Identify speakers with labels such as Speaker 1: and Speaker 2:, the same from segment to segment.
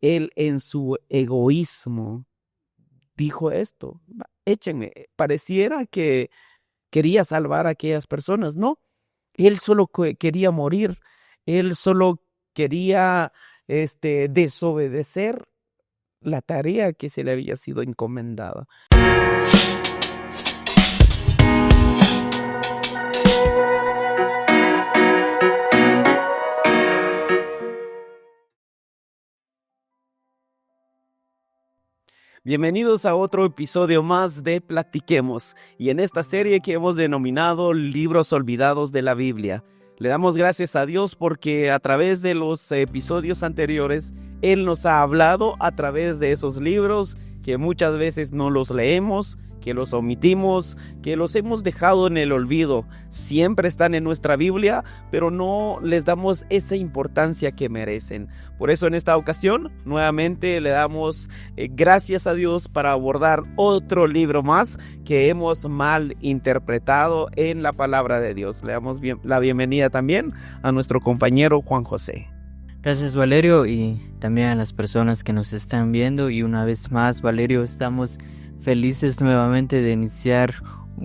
Speaker 1: él en su egoísmo dijo esto: Échenme. Pareciera que quería salvar a aquellas personas, ¿no? Él solo quería morir, él solo quería desobedecer la tarea que se le había sido encomendada. Bienvenidos a otro episodio más de Platiquemos, y en esta serie que hemos denominado Libros Olvidados de la Biblia. Le damos gracias a Dios porque a través de los episodios anteriores, Él nos ha hablado a través de esos libros que muchas veces no los leemos, que los omitimos, que los hemos dejado en el olvido. Siempre están en nuestra Biblia, pero no les damos esa importancia que merecen. Por eso en esta ocasión, nuevamente le damos gracias a Dios para abordar otro libro más que hemos mal interpretado en la palabra de Dios. Le damos la bienvenida también a nuestro compañero Juan José.
Speaker 2: Gracias, Valerio, y también a las personas que nos están viendo. Y una vez más, Valerio, estamos felices nuevamente de iniciar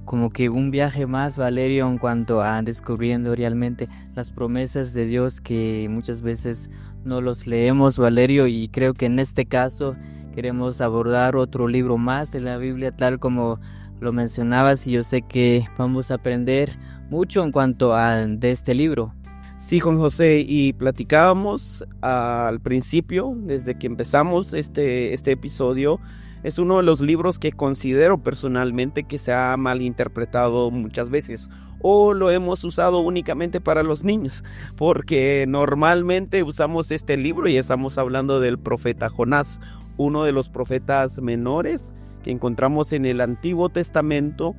Speaker 2: como que un viaje más, Valerio, en cuanto a descubriendo realmente las promesas de Dios que muchas veces no los leemos, Valerio, y creo que en este caso queremos abordar otro libro más de la Biblia, tal como lo mencionabas, y yo sé que vamos a aprender mucho en cuanto a de este libro.
Speaker 1: Sí, Juan José, y platicábamos al principio, desde que empezamos este episodio. Es uno de los libros que considero personalmente que se ha malinterpretado muchas veces, o lo hemos usado únicamente para los niños, porque normalmente usamos este libro y estamos hablando del profeta Jonás, uno de los profetas menores que encontramos en el Antiguo Testamento.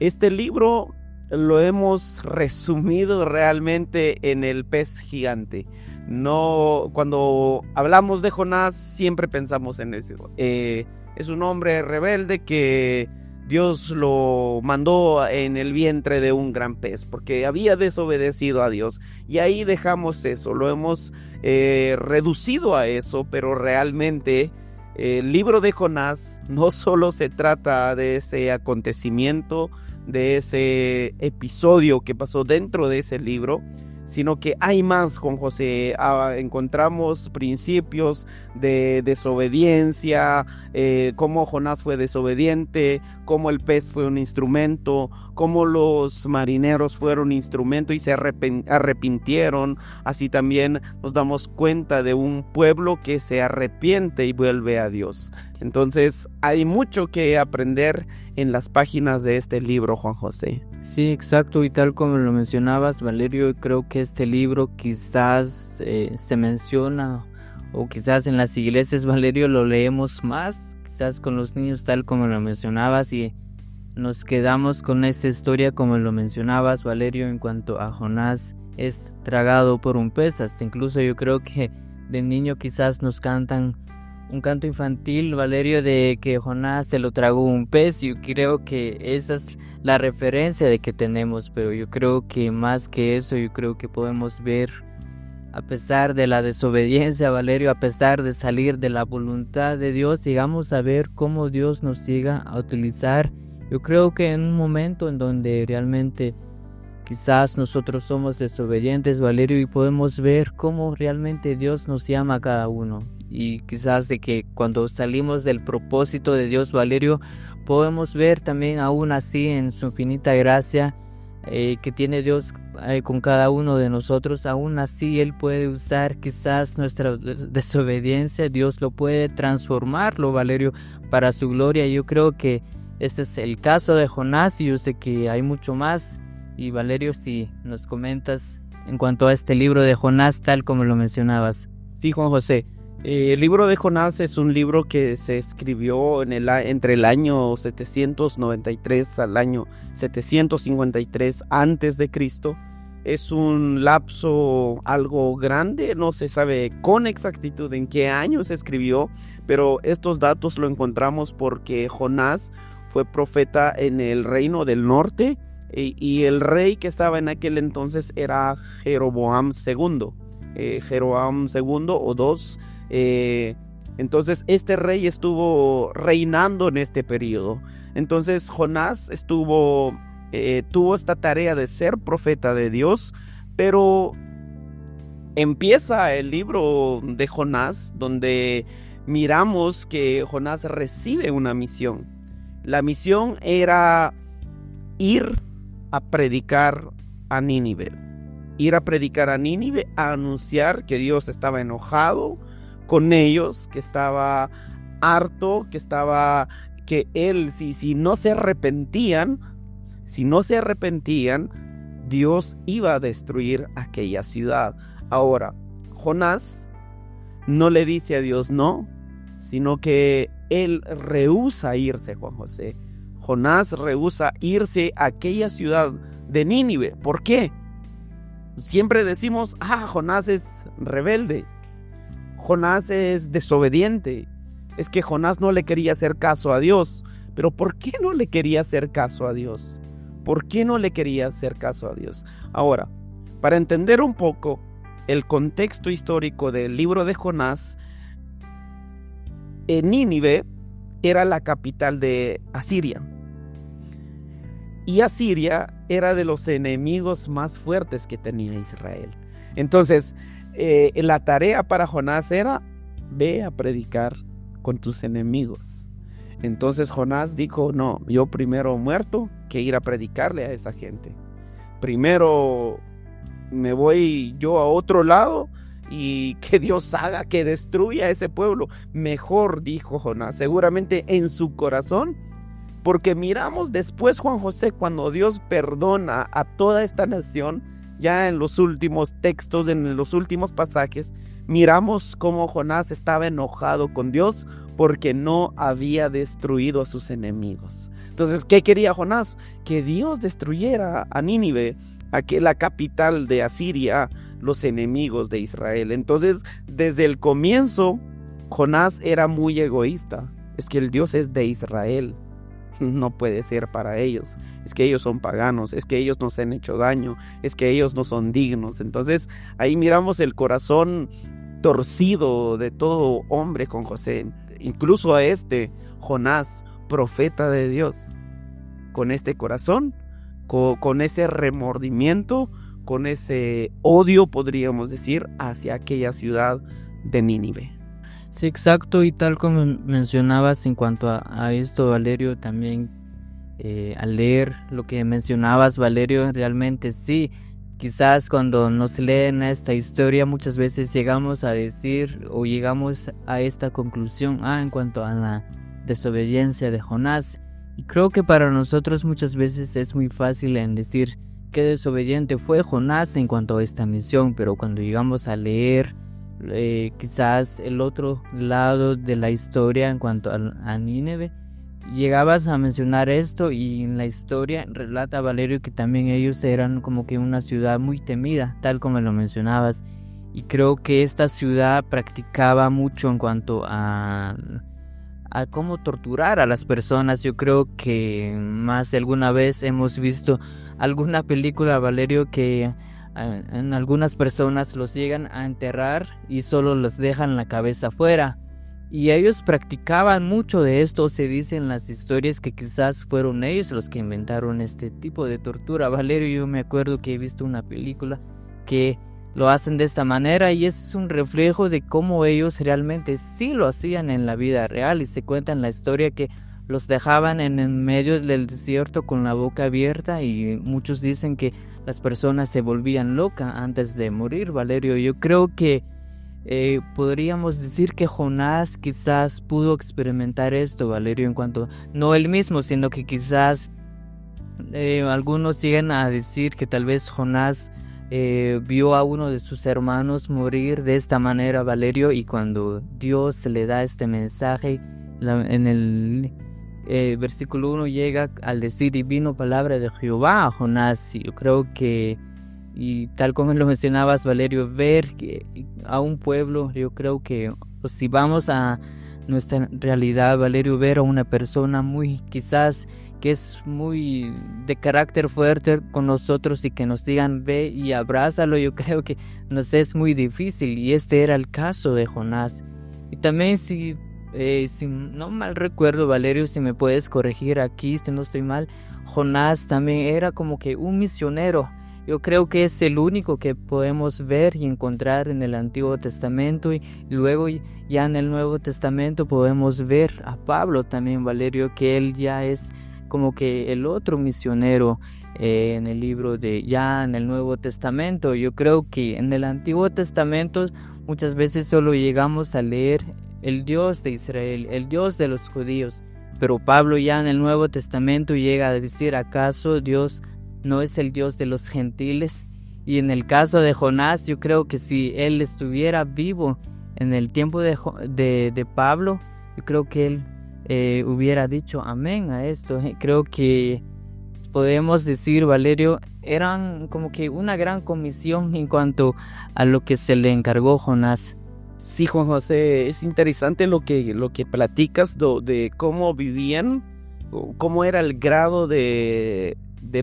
Speaker 1: Este libro lo hemos resumido realmente en el pez gigante. No, cuando hablamos de Jonás siempre pensamos en eso. Es un hombre rebelde que Dios lo mandó en el vientre de un gran pez porque había desobedecido a Dios, y ahí dejamos eso, lo hemos reducido a eso, pero realmente el libro de Jonás no solo se trata de ese acontecimiento, de ese episodio que pasó dentro de ese libro, sino que hay más, Juan José. Encontramos principios de desobediencia, cómo Jonás fue desobediente, cómo el pez fue un instrumento, cómo los marineros fueron instrumento y se arrepintieron. Así también nos damos cuenta de un pueblo que se arrepiente y vuelve a Dios. Entonces hay mucho que aprender en las páginas de este libro, Juan José.
Speaker 2: Sí, exacto, y tal como lo mencionabas, Valerio, creo que este libro quizás se menciona, o quizás en las iglesias, Valerio, lo leemos más, quizás con los niños, tal como lo mencionabas, y nos quedamos con esa historia como lo mencionabas, Valerio, en cuanto a Jonás es tragado por un pez. Hasta incluso yo creo que de niño quizás nos cantan un canto infantil, Valerio, de que Jonás se lo tragó un pez. Yo creo que esa es la referencia de que tenemos, pero yo creo que más que eso, yo creo que podemos ver, a pesar de la desobediencia, Valerio, a pesar de salir de la voluntad de Dios, llegamos a ver cómo Dios nos llega a utilizar. Yo creo que en un momento en donde realmente quizás nosotros somos desobedientes, Valerio, y podemos ver cómo realmente Dios nos llama a cada uno. Y quizás de que cuando salimos del propósito de Dios, Valerio, podemos ver también aún así en su infinita gracia que tiene Dios con cada uno de nosotros. Aún así Él puede usar quizás nuestra desobediencia, Dios lo puede transformarlo, Valerio, para su gloria. Yo creo que este es el caso de Jonás, y yo sé que hay mucho más. Y Valerio, si nos comentas en cuanto a este libro de Jonás, tal como lo mencionabas.
Speaker 1: Sí, Juan José. El libro de Jonás es un libro que se escribió entre el año 793 al año 753 antes de Cristo. Es un lapso algo grande, no se sabe con exactitud en qué año se escribió, pero estos datos lo encontramos porque Jonás fue profeta en el reino del norte, y el rey que estaba en aquel entonces era Jeroboam II. Jeroboam II o II Entonces este rey estuvo reinando en este periodo. Entonces Jonás tuvo esta tarea de ser profeta de Dios, pero empieza el libro de Jonás donde miramos que Jonás recibe una misión. La misión era ir a predicar a Nínive. Ir a predicar a Nínive, a anunciar que Dios estaba enojado con ellos, que estaba harto, que él, si no se arrepentían, Dios iba a destruir aquella ciudad. Ahora, Jonás no le dice a Dios no, sino que él rehúsa irse, Juan José. Jonás rehúsa irse a aquella ciudad de Nínive. ¿Por qué? Siempre decimos, Jonás es rebelde, Jonás es desobediente, es que Jonás no le quería hacer caso a Dios. Pero ¿por qué no le quería hacer caso a Dios? ¿Por qué no le quería hacer caso a Dios? Ahora, para entender un poco el contexto histórico del libro de Jonás, Nínive era la capital de Asiria. Y Asiria era de los enemigos más fuertes que tenía Israel. Entonces, la tarea para Jonás era: ve a predicar con tus enemigos. Entonces Jonás dijo: no, yo primero muerto que ir a predicarle a esa gente. Primero me voy yo a otro lado y que Dios haga que destruya a ese pueblo. Mejor, dijo Jonás, seguramente en su corazón. Porque miramos después, Juan José, cuando Dios perdona a toda esta nación, ya en los últimos textos, en los últimos pasajes, miramos cómo Jonás estaba enojado con Dios porque no había destruido a sus enemigos. Entonces, ¿qué quería Jonás? Que Dios destruyera a Nínive, la capital de Asiria, los enemigos de Israel. Entonces, desde el comienzo, Jonás era muy egoísta. Es que el Dios es de Israel. No puede ser para ellos, es que ellos son paganos, es que ellos nos han hecho daño, es que ellos no son dignos. Entonces ahí miramos el corazón torcido de todo hombre con José, incluso a Jonás, profeta de Dios, con este corazón, con ese remordimiento, con ese odio, podríamos decir, hacia aquella ciudad de Nínive.
Speaker 2: Sí, exacto, y tal como mencionabas en cuanto a esto, Valerio, también al leer lo que mencionabas, Valerio, realmente sí, quizás cuando nos leen esta historia muchas veces llegamos a decir o llegamos a esta conclusión en cuanto a la desobediencia de Jonás, y creo que para nosotros muchas veces es muy fácil en decir qué desobediente fue Jonás en cuanto a esta misión, pero cuando llegamos a leer quizás el otro lado de la historia en cuanto a Nínive, llegabas a mencionar esto, y en la historia relata Valerio que también ellos eran como que una ciudad muy temida, tal como lo mencionabas, y creo que esta ciudad practicaba mucho en cuanto a cómo torturar a las personas. Yo creo que más de alguna vez hemos visto alguna película, Valerio, que en algunas personas los llegan a enterrar y solo les dejan la cabeza afuera, y ellos practicaban mucho de esto. Se dice en las historias que quizás fueron ellos los que inventaron este tipo de tortura, Valerio. Yo me acuerdo que he visto una película que lo hacen de esta manera, y es un reflejo de cómo ellos realmente sí lo hacían en la vida real, y se cuenta en la historia que los dejaban en el medio del desierto con la boca abierta, y muchos dicen que las personas se volvían locas antes de morir, Valerio. Yo creo que podríamos decir que Jonás quizás pudo experimentar esto, Valerio, en cuanto, no él mismo, sino que quizás algunos llegan a decir que tal vez Jonás vio a uno de sus hermanos morir de esta manera, Valerio, y cuando Dios le da este mensaje en el versículo 1 llega al decir: y vino palabra de Jehová a Jonás. Yo creo que, y tal como lo mencionabas, Valerio, ver que a un pueblo, yo creo que si vamos a nuestra realidad, Valerio, ver a una persona muy, quizás que es muy de carácter fuerte con nosotros, y que nos digan ve y abrázalo, yo creo que nos es muy difícil, y este era el caso de Jonás. Y también si no mal recuerdo, Valerio, si me puedes corregir aquí, si no estoy mal, Jonás también era como que un misionero. Yo creo que es el único que podemos ver y encontrar en el Antiguo Testamento, y luego ya en el Nuevo Testamento podemos ver a Pablo también, Valerio, que él ya es como que el otro misionero en el libro ya en el Nuevo Testamento. Yo creo que en el Antiguo Testamento muchas veces solo llegamos a leer el Dios de Israel, el Dios de los judíos, pero Pablo ya en el Nuevo Testamento llega a decir, ¿acaso Dios no es el Dios de los gentiles? Y en el caso de Jonás, yo creo que si él estuviera vivo en el tiempo de Pablo, yo creo que él hubiera dicho amén a esto. Creo que podemos decir, Valerio, eran como que una gran comisión en cuanto a lo que se le encargó Jonás.
Speaker 1: Sí, Juan José, es interesante lo que platicas de cómo vivían, cómo era el grado de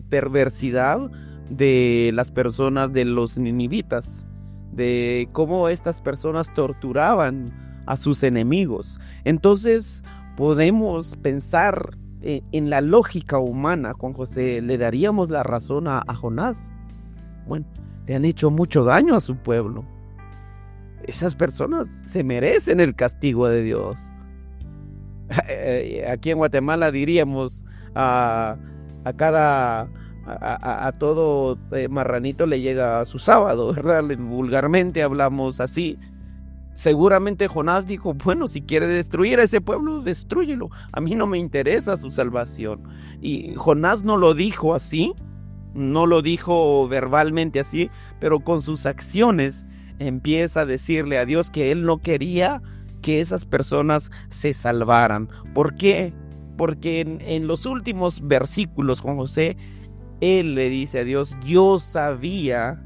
Speaker 1: perversidad de las personas de los ninivitas, de cómo estas personas torturaban a sus enemigos. Entonces podemos pensar en la lógica humana, Juan José. ¿Le daríamos la razón a Jonás? Bueno, le han hecho mucho daño a su pueblo. Esas personas se merecen el castigo de Dios. Aquí en Guatemala diríamos a todo marranito le llega su sábado, ¿verdad? Vulgarmente hablamos así. Seguramente Jonás dijo, bueno, si quiere destruir a ese pueblo, destrúyelo. A mí no me interesa su salvación. Y Jonás no lo dijo así, no lo dijo verbalmente así, pero con sus acciones empieza a decirle a Dios que él no quería que esas personas se salvaran. ¿Por qué? Porque en los últimos versículos, Juan José, él le dice a Dios, yo sabía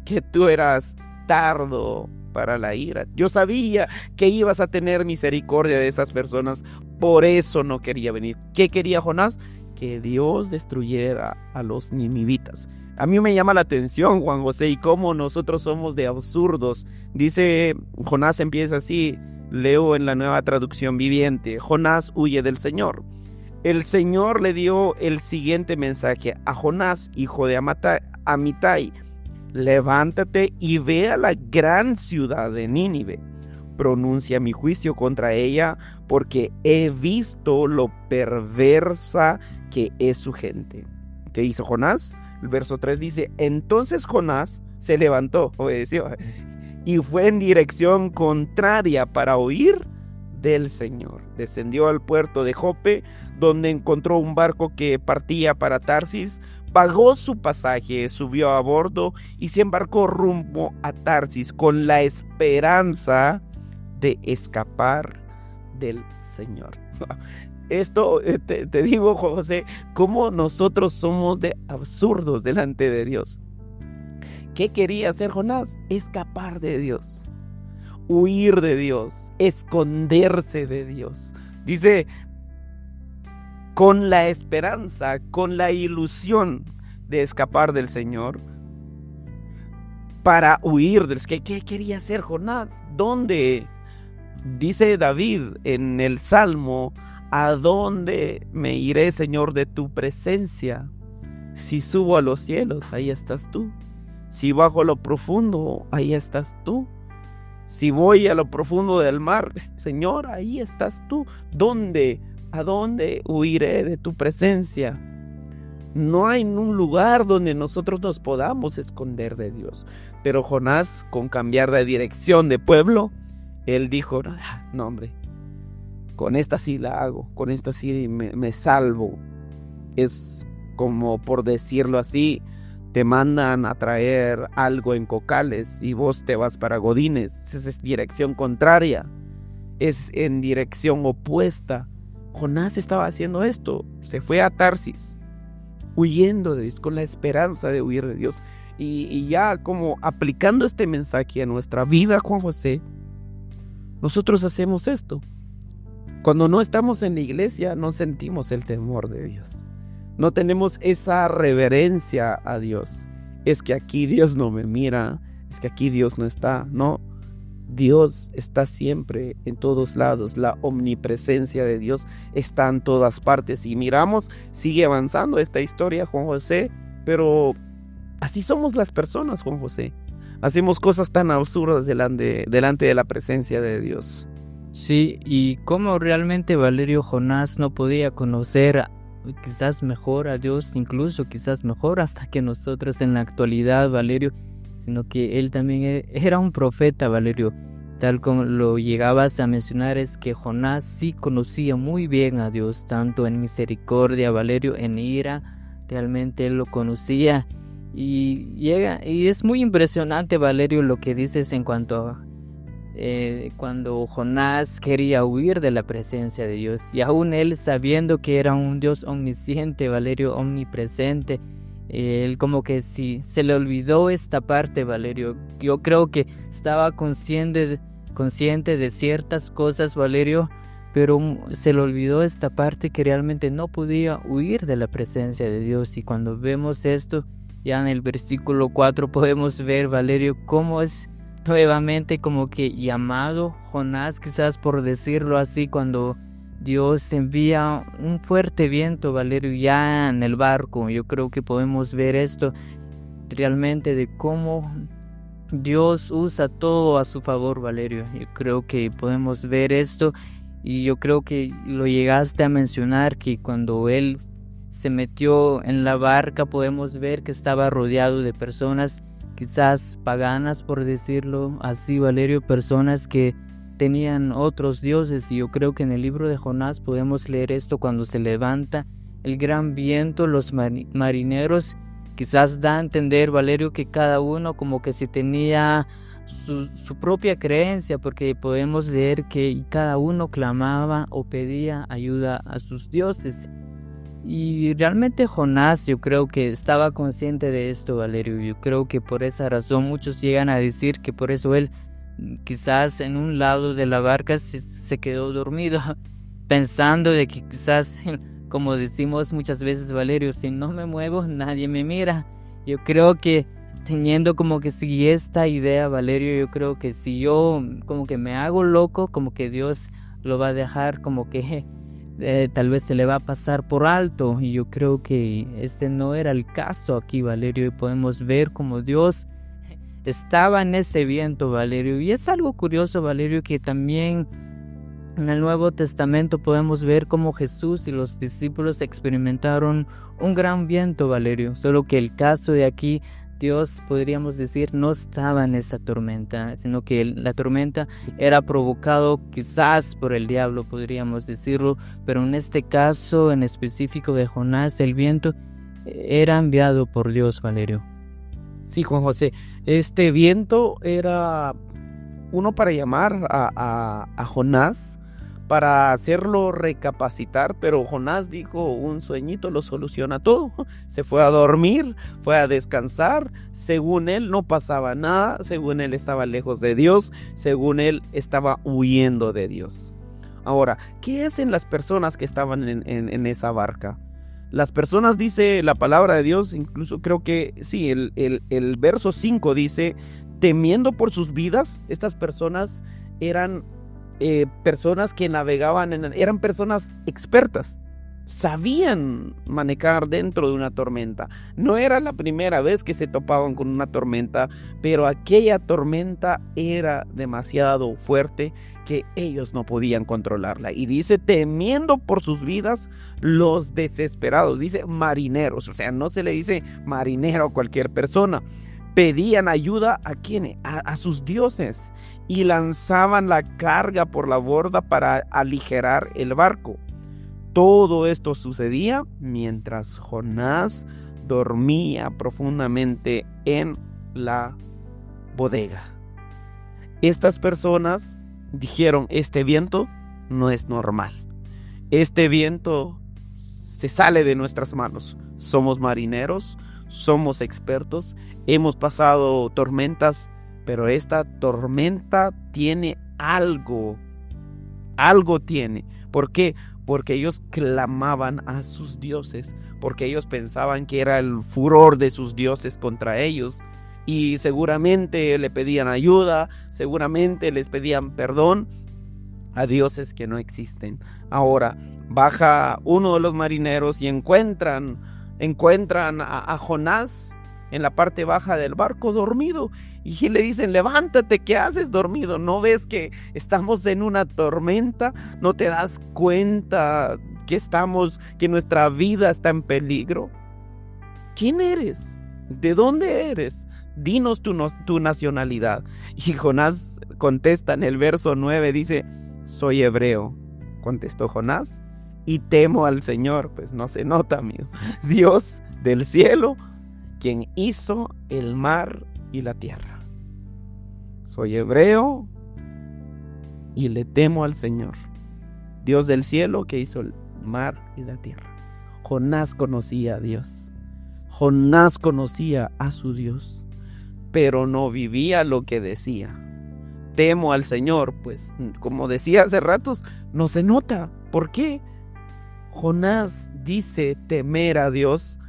Speaker 1: que tú eras tardo para la ira. Yo sabía que ibas a tener misericordia de esas personas, por eso no quería venir. ¿Qué quería Jonás? Que Dios destruyera a los ninivitas. A mí me llama la atención, Juan José, y cómo nosotros somos de absurdos. Dice, Jonás empieza así, leo en la Nueva Traducción Viviente: Jonás huye del Señor. El Señor le dio el siguiente mensaje a Jonás, hijo de Amitai: levántate y ve a la gran ciudad de Nínive. Pronuncia mi juicio contra ella, porque he visto lo perversa que es su gente. ¿Qué hizo Jonás? El verso 3 dice, entonces Jonás se levantó, obedeció, y fue en dirección contraria para huir del Señor. Descendió al puerto de Jope, donde encontró un barco que partía para Tarsis. Pagó su pasaje, subió a bordo y se embarcó rumbo a Tarsis con la esperanza de escapar del Señor. Esto te digo, José, cómo nosotros somos de absurdos delante de Dios. ¿Qué quería hacer Jonás? Escapar de Dios, huir de Dios, esconderse de Dios. Dice, con la esperanza, con la ilusión de escapar del Señor, para huir del... ¿Qué quería hacer Jonás? ¿Dónde? Dice David en el Salmo, ¿a dónde me iré, Señor, de tu presencia? Si subo a los cielos, ahí estás tú. Si bajo a lo profundo, ahí estás tú. Si voy a lo profundo del mar, Señor, ahí estás tú. ¿Dónde? ¿A dónde huiré de tu presencia? No hay un lugar donde nosotros nos podamos esconder de Dios. Pero Jonás, con cambiar de dirección de pueblo, él dijo, no hombre, con esta sí la hago, con esta sí me salvo. Es como, por decirlo así, te mandan a traer algo en cocales y vos te vas para Godínez. Esa es dirección contraria, es en dirección opuesta. Jonás estaba haciendo esto, se fue a Tarsis, huyendo de Dios, con la esperanza de huir de Dios. Y ya como aplicando este mensaje a nuestra vida, Juan José, nosotros hacemos esto. Cuando no estamos en la iglesia, no sentimos el temor de Dios. No tenemos esa reverencia a Dios. Es que aquí Dios no me mira, es que aquí Dios no está. No, Dios está siempre en todos lados, la omnipresencia de Dios está en todas partes. Y miramos, sigue avanzando esta historia, Juan José, pero así somos las personas, Juan José. Hacemos cosas tan absurdas delante de la presencia de Dios.
Speaker 2: Sí, y cómo realmente Valerio Jonás no podía conocer quizás mejor a Dios, incluso quizás mejor hasta que nosotros en la actualidad, Valerio, sino que él también era un profeta, Valerio. Tal como lo llegabas a mencionar, es que Jonás sí conocía muy bien a Dios, tanto en misericordia, Valerio, en ira, realmente él lo conocía. Y es muy impresionante, Valerio, lo que dices en cuanto a cuando Jonás quería huir de la presencia de Dios, y aún él sabiendo que era un Dios omnisciente, Valerio, omnipresente, él como que sí se le olvidó esta parte, Valerio. Yo creo que estaba consciente de ciertas cosas, Valerio, pero se le olvidó esta parte que realmente no podía huir de la presencia de Dios. Y cuando vemos esto, ya en el versículo 4 podemos ver, Valerio, cómo es nuevamente como que llamado Jonás, quizás por decirlo así, cuando Dios envía un fuerte viento, Valerio, ya en el barco. Yo creo que podemos ver esto realmente de cómo Dios usa todo a su favor, Valerio. Yo creo que podemos ver esto, y yo creo que lo llegaste a mencionar, que cuando él se metió en la barca podemos ver que estaba rodeado de personas quizás paganas, por decirlo así, Valerio, personas que tenían otros dioses. Y yo creo que en el libro de Jonás podemos leer esto: cuando se levanta el gran viento, los marineros, quizás da a entender, Valerio, que cada uno como que si tenía su propia creencia, porque podemos leer que cada uno clamaba o pedía ayuda a sus dioses. Y realmente Jonás, yo creo que estaba consciente de esto, Valerio. Yo creo que por esa razón muchos llegan a decir que por eso él quizás en un lado de la barca se quedó dormido, pensando de que quizás, como decimos muchas veces, Valerio, si no me muevo nadie me mira. Yo creo que teniendo como que si esta idea, Valerio, yo creo que si yo como que me hago loco, como que Dios lo va a dejar como que tal vez se le va a pasar por alto. Y yo creo que este no era el caso aquí, Valerio, y podemos ver como Dios estaba en ese viento, Valerio. Y es algo curioso, Valerio, que también en el Nuevo Testamento podemos ver cómo Jesús y los discípulos experimentaron un gran viento, Valerio. Solo que el caso de aquí, Dios, podríamos decir, no estaba en esa tormenta, sino que la tormenta era provocado quizás por el diablo, podríamos decirlo. Pero en este caso en específico de Jonás, el viento era enviado por Dios, Valerio.
Speaker 1: Sí, Juan José, este viento era uno para llamar a Jonás, para hacerlo recapacitar, pero Jonás dijo: un sueñito lo soluciona todo. Se fue a dormir, fue a descansar. Según él no pasaba nada, según él estaba lejos de Dios, según él estaba huyendo de Dios. Ahora, ¿qué hacen las personas que estaban en esa barca? Las personas, dice la palabra de Dios, incluso creo que sí, el verso 5 dice: temiendo por sus vidas. Estas personas eran personas que navegaban, eran personas expertas, sabían manejar dentro de una tormenta. No era la primera vez que se topaban con una tormenta, pero aquella tormenta era demasiado fuerte que ellos no podían controlarla. Y dice: temiendo por sus vidas, los desesperados, dice marineros, o sea, no se le dice marinero a cualquier persona. Pedían ayuda ¿a quién? A sus dioses, y lanzaban la carga por la borda para aligerar el barco. Todo esto sucedía mientras Jonás dormía profundamente en la bodega. Estas personas dijeron: este viento no es normal. Este viento se sale de nuestras manos. Somos marineros, somos expertos, hemos pasado tormentas, pero esta tormenta tiene algo tiene. ¿Por qué? Porque ellos clamaban a sus dioses, porque ellos pensaban que era el furor de sus dioses contra ellos. y seguramente le pedían ayuda, seguramente les pedían perdón a dioses que no existen. Ahora baja uno de los marineros y encuentran a Jonás en la parte baja del barco dormido, y le dicen: levántate, ¿qué haces dormido? ¿No ves que estamos en una tormenta? ¿No te das cuenta que nuestra vida está en peligro? ¿Quién eres? ¿De dónde eres? Dinos tu nacionalidad. Y Jonás contesta en el verso 9, dice: soy hebreo, contestó Jonás, y temo al Señor. Pues no se nota, amigo. Dios del cielo, quien hizo el mar y la tierra. Soy hebreo y le temo al Señor, Dios del cielo, que hizo el mar y la tierra. Jonás conocía a Dios. Jonás conocía a su Dios, pero no vivía lo que decía. Temo al Señor, pues como decía hace ratos, no se nota. ¿Por qué? Jonás dice temer a Dios,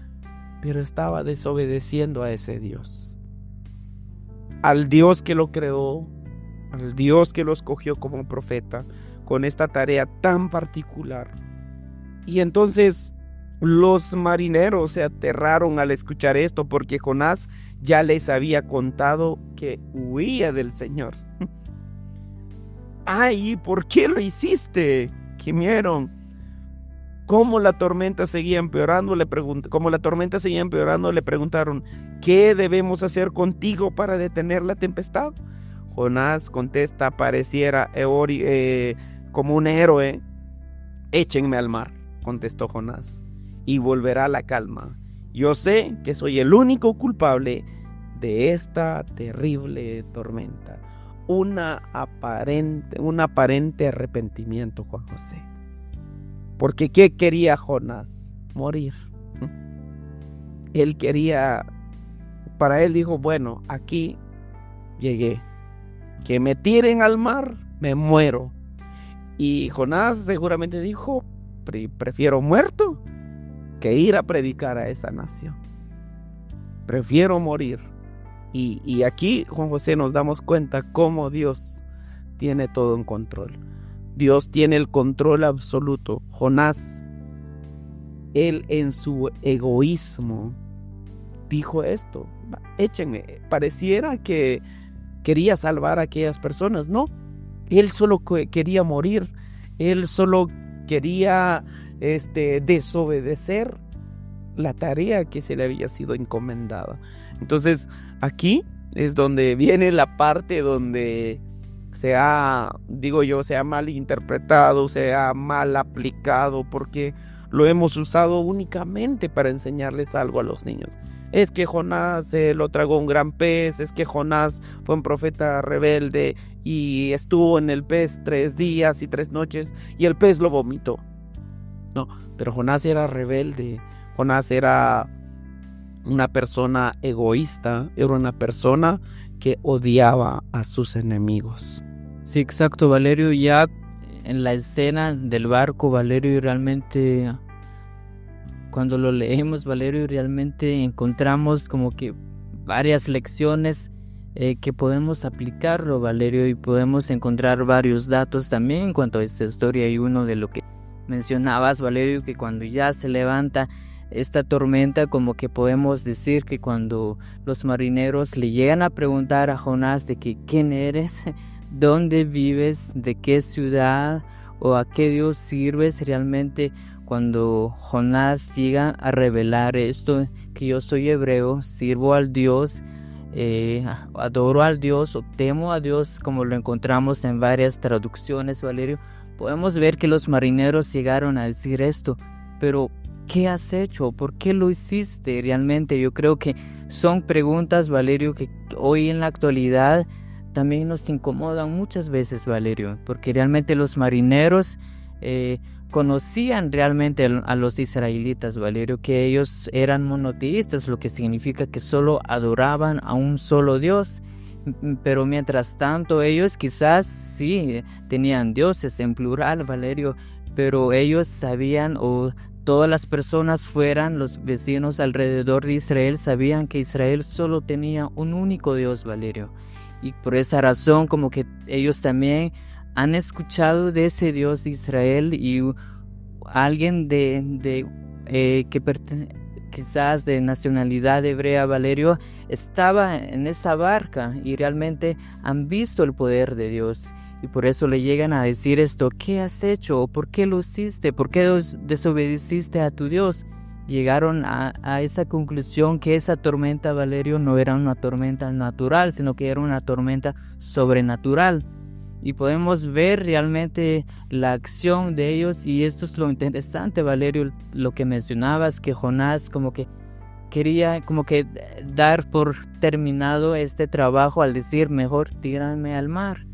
Speaker 1: pero estaba desobedeciendo a ese Dios, al Dios que lo creó, al Dios que lo escogió como profeta, con esta tarea tan particular. Y entonces los marineros se aterraron al escuchar esto, porque Jonás ya les había contado que huía del Señor. ¡Ay! ¿Por qué lo hiciste?, gimieron. Como la tormenta seguía empeorando, le preguntaron: ¿qué debemos hacer contigo para detener la tempestad? Jonás contesta: pareciera como un héroe. Échenme al mar, contestó Jonás, y volverá la calma. Yo sé que soy el único culpable de esta terrible tormenta. Un aparente arrepentimiento, Juan José. Porque ¿qué quería Jonás? Morir. Para él dijo: bueno, aquí llegué. Que me tiren al mar, me muero. Y Jonás seguramente dijo: prefiero muerto que ir a predicar a esa nación. Prefiero morir. Y aquí, Juan José, nos damos cuenta cómo Dios tiene todo en control. Dios tiene el control absoluto. Jonás, él en su egoísmo dijo esto: échenme. Pareciera que quería salvar a aquellas personas. No, él solo quería morir. Él solo quería desobedecer la tarea que se le había sido encomendada. Entonces aquí es donde viene la parte donde se ha mal interpretado, se ha mal aplicado, porque lo hemos usado únicamente para enseñarles algo a los niños. Es que Jonás lo tragó un gran pez, es que Jonás fue un profeta rebelde y estuvo en el pez 3 días y 3 noches y el pez lo vomitó. No, pero Jonás era rebelde. Jonás era una persona egoísta, era una persona que odiaba a sus enemigos.
Speaker 2: Sí, exacto, Valerio. Ya en la escena del barco, Valerio, realmente cuando lo leemos, Valerio, realmente encontramos como que varias lecciones que podemos aplicarlo, Valerio, y podemos encontrar varios datos también en cuanto a esta historia. Y uno de lo que mencionabas, Valerio, que cuando ya se levanta esta tormenta, como que podemos decir que cuando los marineros le llegan a preguntar a Jonás de que quién eres, dónde vives, de qué ciudad o a qué Dios sirves, realmente cuando Jonás llega a revelar esto, que yo soy hebreo, sirvo al Dios, adoro al Dios o temo a Dios, como lo encontramos en varias traducciones, Valerio, podemos ver que los marineros llegaron a decir esto. Pero ¿qué has hecho? ¿Por qué lo hiciste realmente? Yo creo que son preguntas, Valerio, que hoy en la actualidad también nos incomodan muchas veces, Valerio, porque realmente los marineros conocían realmente a los israelitas, Valerio, que ellos eran monoteístas, lo que significa que solo adoraban a un solo Dios. Pero mientras tanto ellos quizás sí tenían dioses en plural, Valerio, pero ellos sabían o todas las personas fueran, los vecinos alrededor de Israel sabían que Israel solo tenía un único Dios, Valerio. Y por esa razón como que ellos también han escuchado de ese Dios de Israel, y alguien quizás de nacionalidad hebrea, Valerio, estaba en esa barca y realmente han visto el poder de Dios. Y por eso le llegan a decir esto: ¿qué has hecho? ¿Por qué lo hiciste? ¿Por qué desobedeciste a tu Dios? Llegaron a esa conclusión que esa tormenta, Valerio, no era una tormenta natural, sino que era una tormenta sobrenatural. Y podemos ver realmente la acción de ellos, y esto es lo interesante, Valerio, lo que mencionabas, que Jonás como que quería dar por terminado este trabajo al decir: mejor tírame al mar.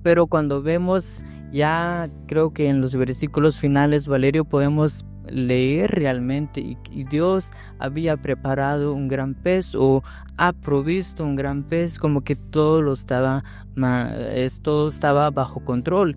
Speaker 2: Pero cuando vemos ya, creo que en los versículos finales, Valerio, podemos leer realmente y Dios había preparado un gran pez, o ha provisto un gran pez, como que todo estaba bajo control.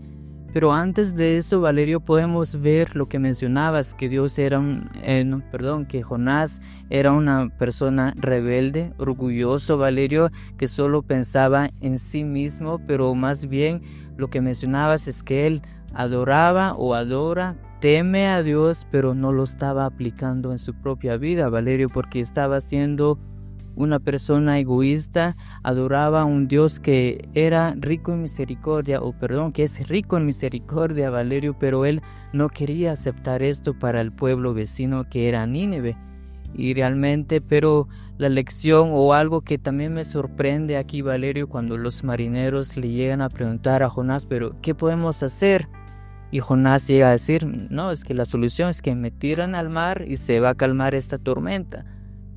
Speaker 2: Pero antes de eso, Valerio, podemos ver lo que mencionabas, que que Jonás era una persona rebelde, orgulloso, Valerio, que solo pensaba en sí mismo, pero más bien lo que mencionabas es que él teme a Dios, pero no lo estaba aplicando en su propia vida, Valerio, porque estaba siendo una persona egoísta. Adoraba a un Dios que era rico en misericordia, que es rico en misericordia, Valerio, pero él no quería aceptar esto para el pueblo vecino que era Nínive. Y realmente, pero la lección, o algo que también me sorprende aquí, Valerio, cuando los marineros le llegan a preguntar a Jonás: pero ¿qué podemos hacer? Y Jonás llega a decir: no, es que la solución es que me tiran al mar y se va a calmar esta tormenta.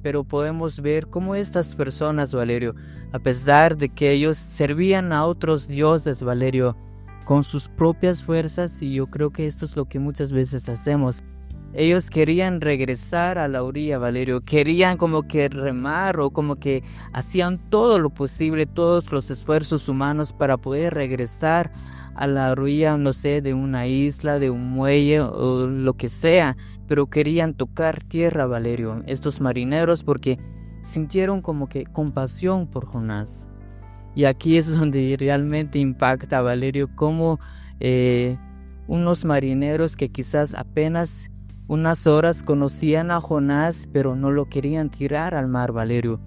Speaker 2: Pero podemos ver cómo estas personas, Valerio, a pesar de que ellos servían a otros dioses, Valerio, con sus propias fuerzas, y yo creo que esto es lo que muchas veces hacemos, ellos querían regresar a la orilla, Valerio, querían como que remar, o como que hacían todo lo posible, todos los esfuerzos humanos para poder regresar a la orilla, no sé, de una isla, de un muelle o lo que sea, pero querían tocar tierra, Valerio, estos marineros, porque sintieron como que compasión por Jonás. Y aquí es donde realmente impacta, Valerio, como unos marineros que quizás apenas unas horas conocían a Jonás, pero no lo querían tirar al mar, Valerio.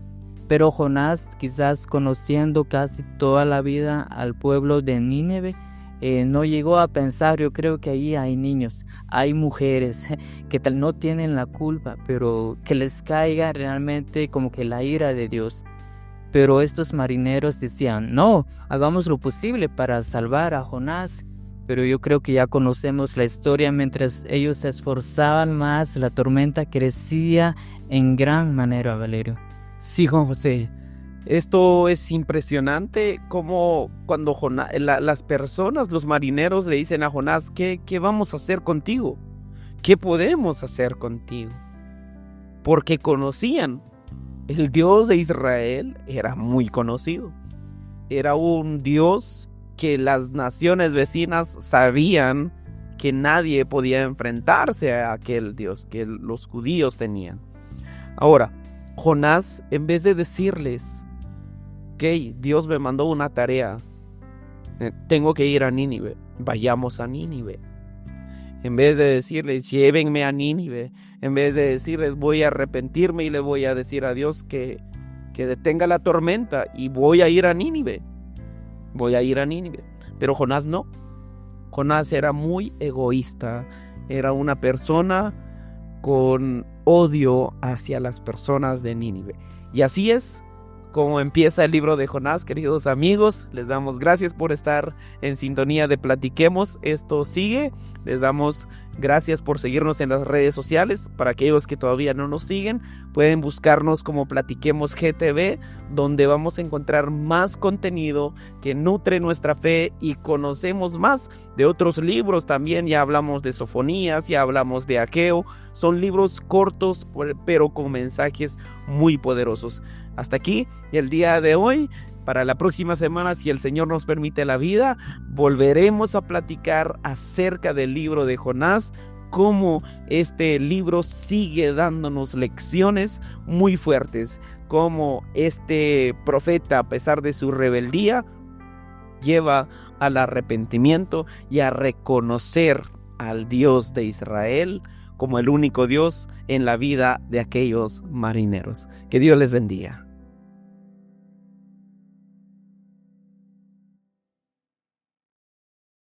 Speaker 2: Pero Jonás, quizás conociendo casi toda la vida al pueblo de Nínive, no llegó a pensar: yo creo que ahí hay niños, hay mujeres que tal no tienen la culpa, pero que les caiga realmente como que la ira de Dios. Pero estos marineros decían: no, hagamos lo posible para salvar a Jonás. Pero yo creo que ya conocemos la historia. Mientras ellos se esforzaban más, la tormenta crecía en gran manera, Valerio.
Speaker 1: Sí, Juan José. Esto es impresionante, como cuando las personas, los marineros, le dicen a Jonás: ¿qué vamos a hacer contigo? ¿Qué podemos hacer contigo? Porque conocían, el Dios de Israel era muy conocido. Era un Dios que las naciones vecinas sabían que nadie podía enfrentarse a aquel Dios que los judíos tenían. Ahora, Jonás, en vez de decirles: ok, Dios me mandó una tarea, tengo que ir a Nínive, vayamos a Nínive. En vez de decirles: llévenme a Nínive, en vez de decirles: voy a arrepentirme y le voy a decir a Dios que detenga la tormenta y voy a ir a Nínive. Pero Jonás no. Jonás era muy egoísta, era una persona con odio hacia las personas de Nínive. Y así es como empieza el libro de Jonás, queridos amigos. Les damos gracias por estar en sintonía de Platiquemos. Esto sigue. Les damos gracias por seguirnos en las redes sociales. Para aquellos que todavía no nos siguen, pueden buscarnos como Platiquemos GTV, donde vamos a encontrar más contenido que nutre nuestra fe y conocemos más de otros libros. También ya hablamos de Sofonías, ya hablamos de Aqueo. Son libros cortos, pero con mensajes muy poderosos. Hasta aquí el día de hoy. Para la próxima semana, si el Señor nos permite la vida, volveremos a platicar acerca del libro de Jonás cómo este libro sigue dándonos lecciones muy fuertes, cómo este profeta, a pesar de su rebeldía, lleva al arrepentimiento y a reconocer al Dios de Israel como el único Dios en la vida de aquellos marineros. Que Dios les bendiga.